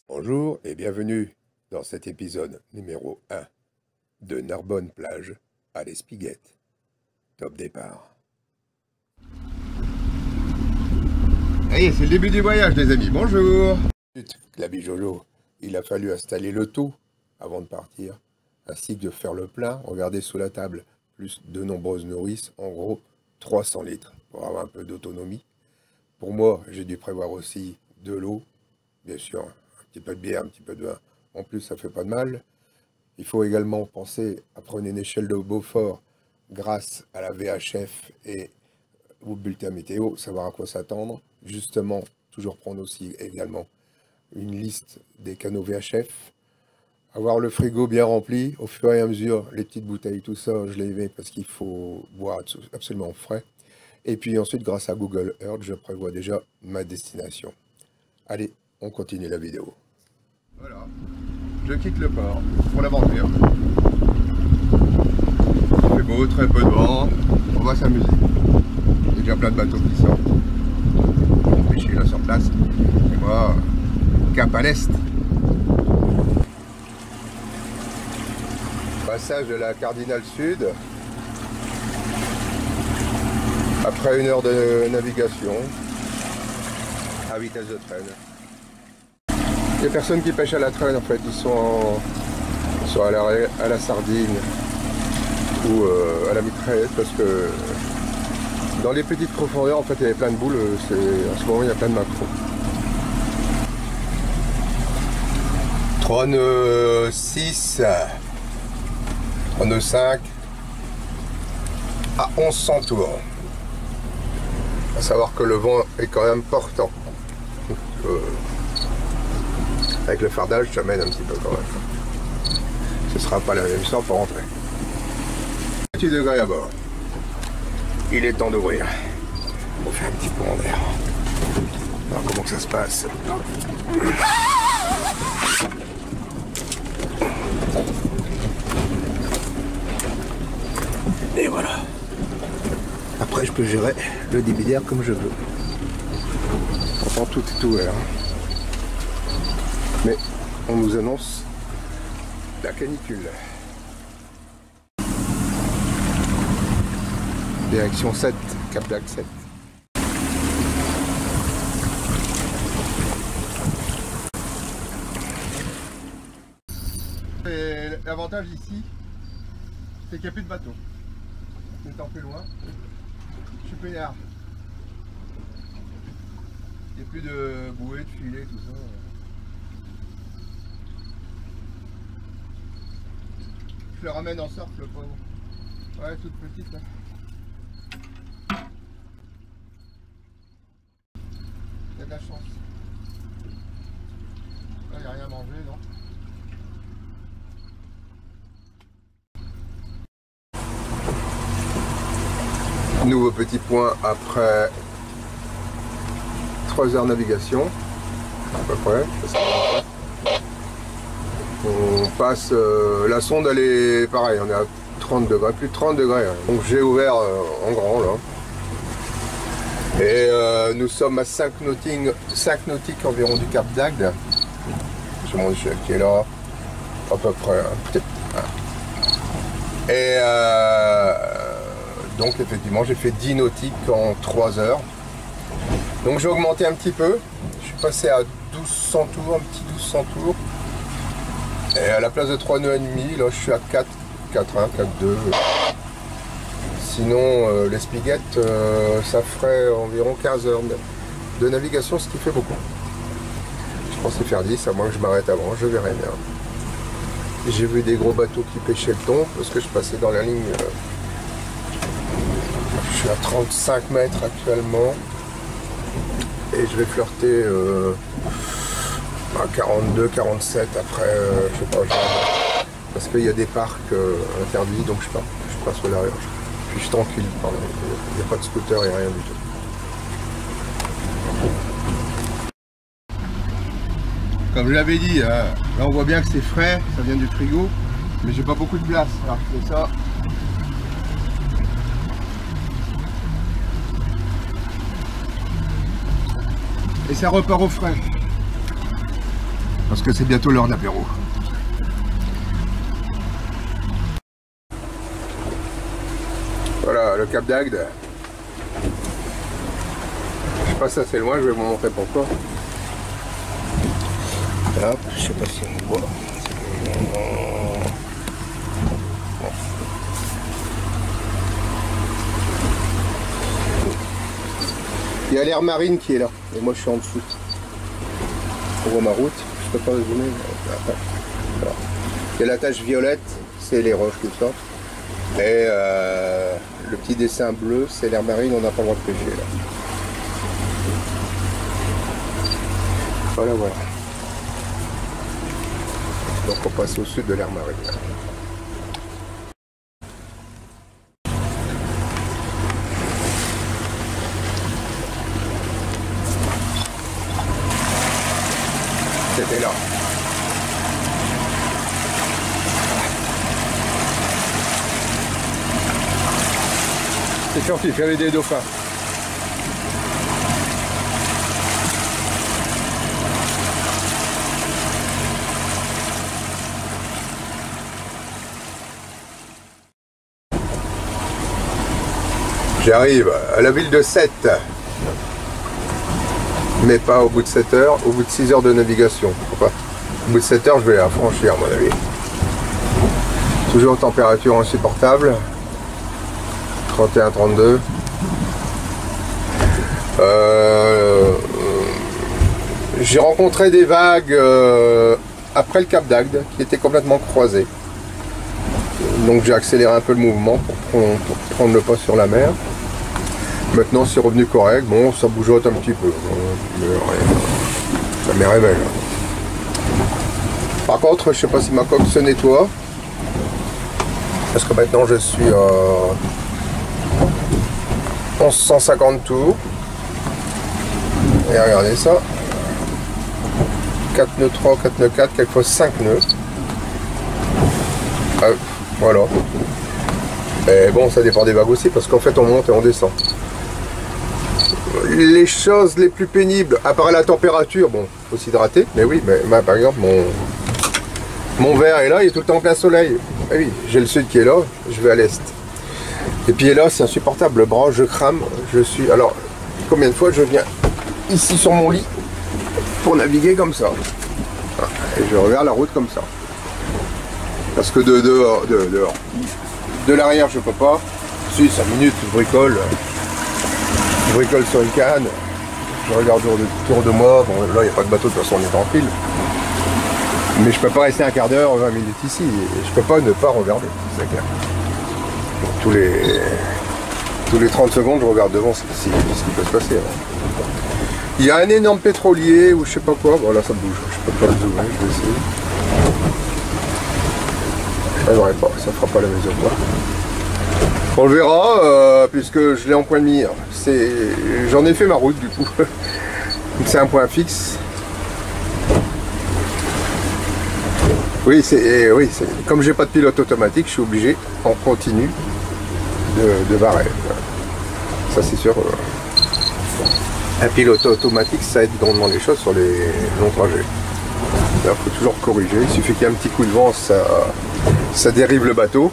Bonjour et bienvenue dans cet épisode numéro 1 de Narbonne-Plage à l'Espiguette. Top départ. Allez, c'est le début du voyage les amis, bonjour. L'habit Jojo, il a fallu installer le tout avant de partir, ainsi que de faire le plein. Regardez sous la table, plus de nombreuses nourrices, en gros 300 litres pour avoir un peu d'autonomie. Pour moi, j'ai dû prévoir aussi de l'eau, bien sûr, un petit peu de bière, un petit peu de vin. En plus, ça fait pas de mal. Il faut également penser à prendre une échelle de Beaufort grâce à la VHF et au bulletin météo, savoir à quoi s'attendre. Justement, toujours prendre aussi également une liste des canaux VHF. Avoir le frigo bien rempli, au fur et à mesure, les petites bouteilles, tout ça, je les mets parce qu'il faut boire absolument frais. Et puis ensuite, grâce à Google Earth, je prévois déjà ma destination. Allez, on continue la vidéo. Voilà, je quitte le port pour l'aventure. Il fait beau, très peu de vent, on va s'amuser. Il y a déjà plein de bateaux qui sortent. Ils vont pêcher là sur place. Et moi, cap à l'est. Passage de la Cardinal Sud. Après 1 heure de navigation à vitesse de traîne. Les personnes qui pêchent à la traîne, en fait, ils sont à la sardine ou à la mitraillette, parce que dans les petites profondeurs, en fait, il y avait plein de boules. En ce moment, il y a plein de maquereaux. Trône 6, Trône 5 à 1100 tours. À savoir que le vent est quand même portant. Avec le fardage, ça mène un petit peu quand même. Ce sera pas la même chose pour rentrer. 28 degrés à bord. Il est temps d'ouvrir. On fait un petit courant d'air. Alors comment que ça se passe? Et voilà. Après, je peux gérer le débit d'air comme je veux. Pourtant, tout est ouvert. Mais on nous annonce la canicule. Direction 7, Cap d'Agde 7. L'avantage ici, c'est qu'il n'y a plus de bateau. Étant plus loin, je suis peinard. Il n'y a plus de bouées, de filets, tout ça. Je le ramène en surf, le pauvre. Ouais, toute petite là. Il y a de la chance. Là, il n'y a rien à manger, non? Nouveau petit point après 3 heures de navigation, à peu près. On passe, la sonde elle est pareil, on est à 30 degrés, plus de 30 degrés. Hein. Donc j'ai ouvert en grand là. Et nous sommes à 5 nautiques environ du Cap d'Agde. J'ai mon échelle qui est là, à peu près. Et donc effectivement j'ai fait 10 nautiques en 3 heures. Donc j'ai augmenté un petit peu. Je suis passé à 1200 tours, un petit 1200 tours. Et à la place de 3 nœuds et demi, là je suis à 4, 4-1, 4-2. Sinon l'Espiguette, ça ferait environ 15 heures de navigation, ce qui fait beaucoup. Je pensais faire 10, à moins que je m'arrête avant, je verrai bien. J'ai vu des gros bateaux qui pêchaient le thon, parce que je passais dans la ligne. Je suis à 35 mètres actuellement. Et je vais flirter à 42, 47 après, je sais pas, parce qu'il y a des parcs interdits, donc je passe au large. Puis je suis tranquille, il n'y a pas de scooter et rien du tout. Comme je l'avais dit, là on voit bien que c'est frais, ça vient du frigo, mais j'ai pas beaucoup de place. Alors je fais ça. Et ça repart au frais. parce que c'est bientôt l'heure d'apéro. Voilà, le Cap d'Agde. Je passe assez loin, je vais vous montrer pourquoi. Hop, je sais pas si on voit. Il y a l'air marine qui est là, et moi je suis en dessous. On voit ma route, je peux pas zoomer. Voilà. Il y a la tache violette, c'est les roches qui sortent. Et le petit dessin bleu, c'est l'air marine, on n'a pas le droit de pêcher là. Voilà, voilà. Donc on passe au sud de l'air marine. C'était là. C'est sûr qu'il y avait des dauphins. J'arrive à la ville de Sète, mais pas au bout de 7 heures, au bout de 6 heures de navigation. Enfin, au bout de 7 heures, je vais la franchir à mon avis. Toujours température insupportable, 31-32. J'ai rencontré des vagues après le Cap d'Agde qui étaient complètement croisées. Donc j'ai accéléré un peu le mouvement pour prendre le pas sur la mer. Maintenant c'est revenu correct, bon ça bougeote un petit peu, mais rien, ça me révèle. Par contre je sais pas si ma coque se nettoie, parce que maintenant je suis à 1150 tours, et regardez ça, 4 nœuds 3, 4 nœuds 4, quelquefois 5 nœuds, voilà. Et bon, ça dépend des vagues aussi, parce qu'en fait on monte et on descend. Les choses les plus pénibles, à part la température, bon, faut s'hydrater, mais oui, mais bah, par exemple, mon verre est là, il est tout le temps en plein soleil. Et oui, j'ai le sud qui est là, je vais à l'est. Et puis là, c'est insupportable, le bras, je crame, je suis... Alors, combien de fois je viens ici sur mon lit pour naviguer comme ça. Et je regarde la route comme ça. Parce que de dehors, de l'arrière, je peux pas. Si, 5 minutes, je bricole. Je bricole sur une canne. Je regarde autour de moi. Bon, là, il n'y a pas de bateau, de toute façon, on est tranquille. Mais je peux pas rester un quart d'heure, 20 minutes ici. Et je peux pas ne pas regarder, c'est clair. Donc, tous les 30 secondes, je regarde devant ce qui peut se passer. Hein. Il y a un énorme pétrolier ou je sais pas quoi. Voilà, ça bouge. Je peux pas le zoomer, je vais essayer. Ça n'aurait pas, ça fera pas la mesure. On le verra, puisque je l'ai en point de mire. J'en ai fait ma route du coup. C'est un point fixe. Oui, comme j'ai pas de pilote automatique, je suis obligé en continu de barrer. Ça c'est sûr. Un pilote automatique, ça aide grandement les choses sur les longs trajets. Il faut toujours corriger. Il suffit qu'il y ait un petit coup de vent, ça dérive le bateau.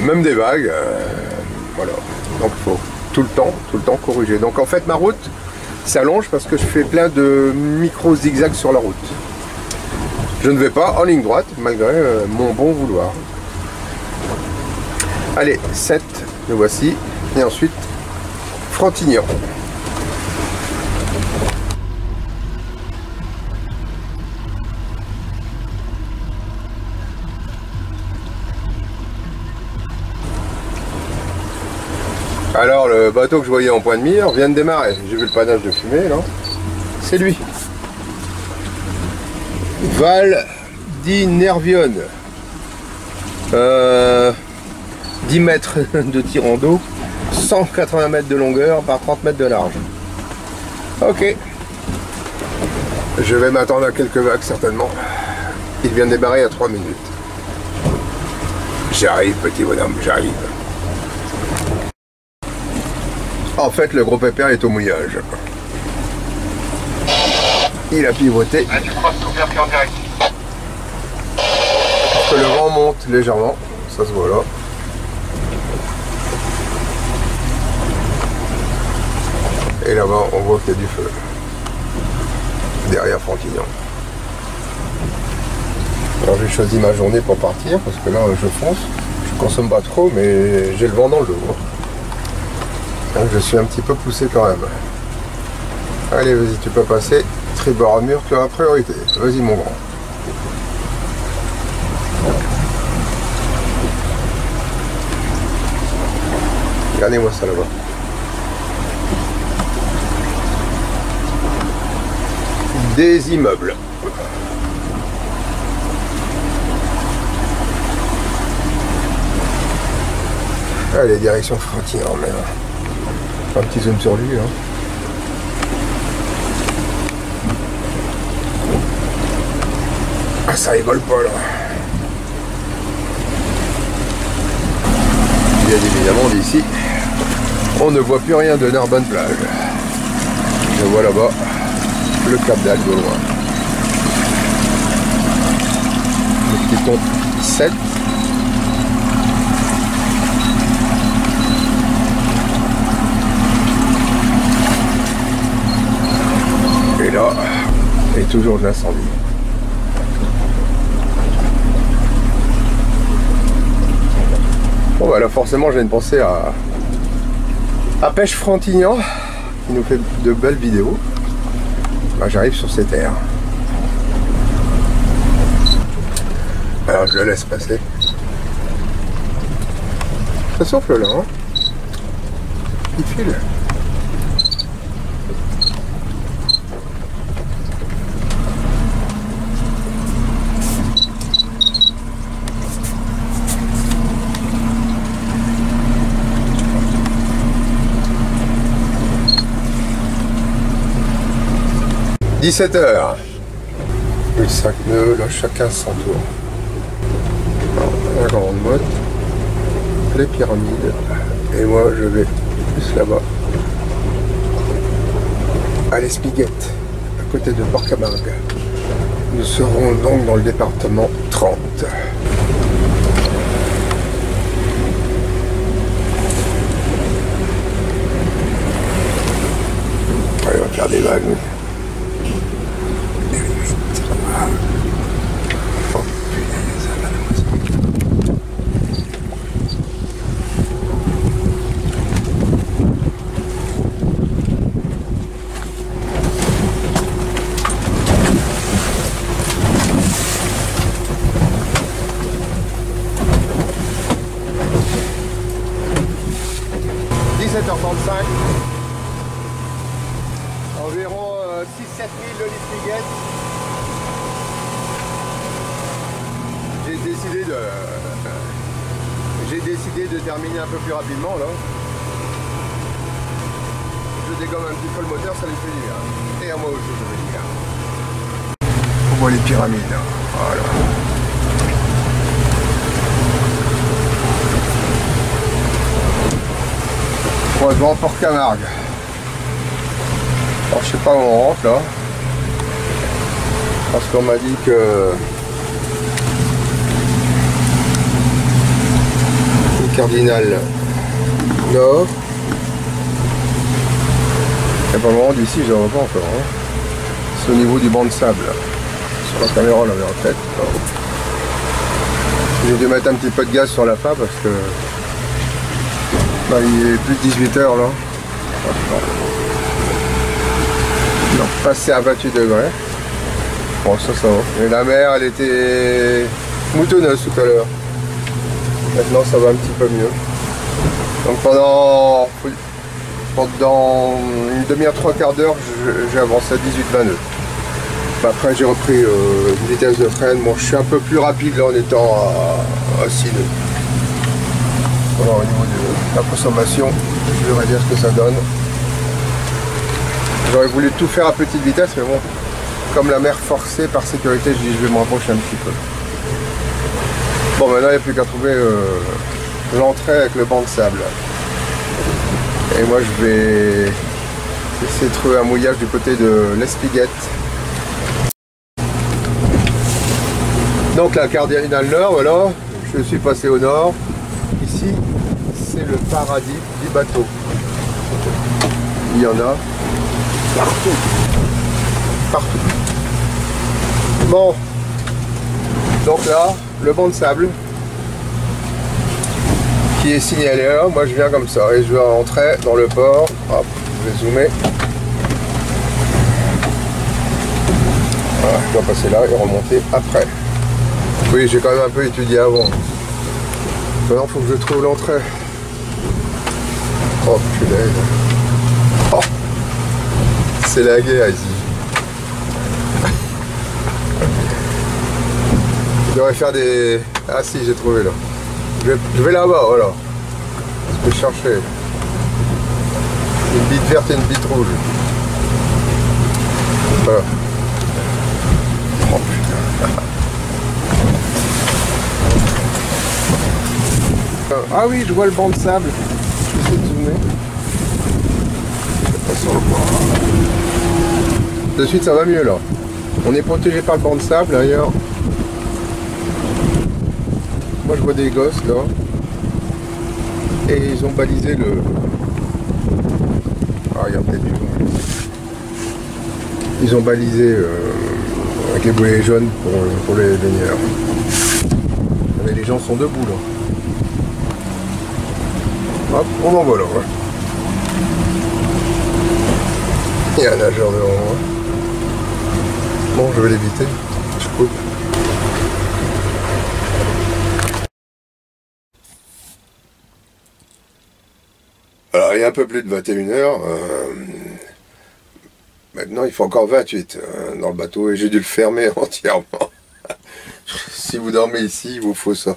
Même des vagues. Voilà. Donc il faut tout le temps corriger. Donc en fait ma route s'allonge parce que je fais plein de micro zigzags sur la route. Je ne vais pas en ligne droite malgré mon bon vouloir. Allez, 7, le voici. Et ensuite, Frontignan. Alors le bateau que je voyais en point de mire vient de démarrer. J'ai vu le panache de fumée là. C'est lui. Val di Nervione. 10 mètres de tirant d'eau, 180 mètres de longueur par 30 mètres de large. Ok. Je vais m'attendre à quelques vagues certainement. Il vient de démarrer à 3 minutes. J'arrive petit bonhomme, j'arrive. En fait, le gros pépère est au mouillage. Il a pivoté. Ah, tu crois que tout bien pris en direct. Parce que le vent monte légèrement, ça se voit là. Et là-bas, on voit qu'il y a du feu. Derrière Frontignan. Alors j'ai choisi ma journée pour partir, parce que là, je fonce. Je consomme pas trop, mais j'ai le vent dans le dos. Donc je suis un petit peu poussé quand même. Allez, vas-y, tu peux passer. Tribord à mur, tu as la priorité. Vas-y, mon grand. Regardez-moi ça là-bas. Des immeubles. Allez, direction Frontignan, mais un petit zoom sur lui. Hein. Ah, ça rigole pas là. Bien évidemment d'ici, on ne voit plus rien de Narbonne plage. Je vois là-bas le Cap d'Agde au loin. Le petit pont 7. Et là, et toujours de l'incendie. Bon bah là forcément j'ai une pensée à Pêche Frontignan qui nous fait de belles vidéos. Bah, j'arrive sur ces terres. Alors je le laisse passer. Ça souffle là, hein. Il file. « 17h. Le 5 nœuds, là chacun son tour. La grande motte, les pyramides, et moi je vais plus là-bas, à l'Espiguette, à côté de Port-Camargue. Nous serons donc dans le département 30. Allez, on va faire des vagues. Environ 6-7 000 de l'Espiguette. J'ai décidé de terminer un peu plus rapidement là. Je dégomme un petit peu le moteur, ça lui fait du bien. Et à moi aussi ça fait du bien. On voit les pyramides. Voilà. Croisement Port-Camargue. Alors je sais pas où on rentre là. Parce qu'on m'a dit que le cardinal nord. Et pas loin d'ici, je ne vois pas encore. Hein. C'est au niveau du banc de sable. Sur la caméra, on l'avait en tête. J'ai dû mettre un petit peu de gaz sur la fin parce que bah, il est plus de 18 h là. Non, passé à 28 degrés. Bon, ça va. Et la mer, elle était moutonneuse tout à l'heure. Maintenant, ça va un petit peu mieux. Donc pendant une demi-heure, trois quarts d'heure, j'ai avancé à 18-20 nœuds. Après, j'ai repris une vitesse de frein. Bon, je suis un peu plus rapide là en étant à 6 nœuds. Voilà, au niveau de la consommation, je verrai bien ce que ça donne. J'aurais voulu tout faire à petite vitesse, mais bon, comme la mer forcée par sécurité, je dis je vais me rapprocher un petit peu. Bon, maintenant il n'y a plus qu'à trouver l'entrée avec le banc de sable. Et moi je vais J'essaie de trouver un mouillage du côté de l'Espiguette. Donc la cardinale nord, voilà, je suis passé au nord. Ici, c'est le paradis du bateau. Il y en a partout. Partout. Bon. Donc là, le banc de sable qui est signalé là. Moi je viens comme ça et je vais rentrer dans le port. Hop, je vais zoomer. Voilà, je dois passer là et remonter après. Oui, j'ai quand même un peu étudié avant. Maintenant, il faut que je trouve l'entrée. Oh, punaise. Oh, c'est la guerre ici. Je devrais faire des... Ah si, j'ai trouvé là. Je vais là-bas, voilà. Je vais chercher. Une bite verte et une bite rouge. Voilà. Oh putain. Ah oui, je vois le banc de sable. Je vais essayer de zoomer. De suite, ça va mieux là. On est protégé par le banc de sable d'ailleurs. Moi, je vois des gosses là. Et ils ont balisé le... Ah, il y a peut-être du vent. Ils ont balisé avec les boulets jaunes pour les baigneurs. Mais les gens sont debout là. Hop, on en va là. Ouais. Il y a un nageur devant moi. Bon, je vais l'éviter. Je coupe. Alors, il y a un peu plus de 21h. Maintenant, il faut encore 28 dans le bateau et j'ai dû le fermer entièrement. Si vous dormez ici, il vous faut ça.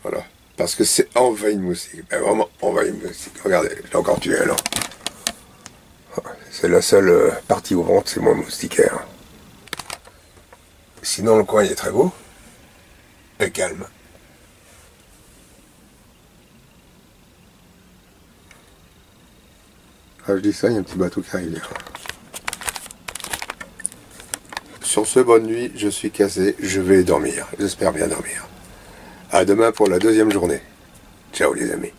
Voilà. Parce que c'est envahi de moustiques. Ben vraiment envahi de moustiques. Regardez, j'ai encore tué alors. C'est la seule partie ouvrante, c'est moins moustiquaire. Sinon, le coin il est très beau. Et calme. Ah, je dis ça, il y a un petit bateau qui arrive. Sur ce, bonne nuit, je suis cassé, je vais dormir. J'espère bien dormir. À demain pour la deuxième journée. Ciao les amis.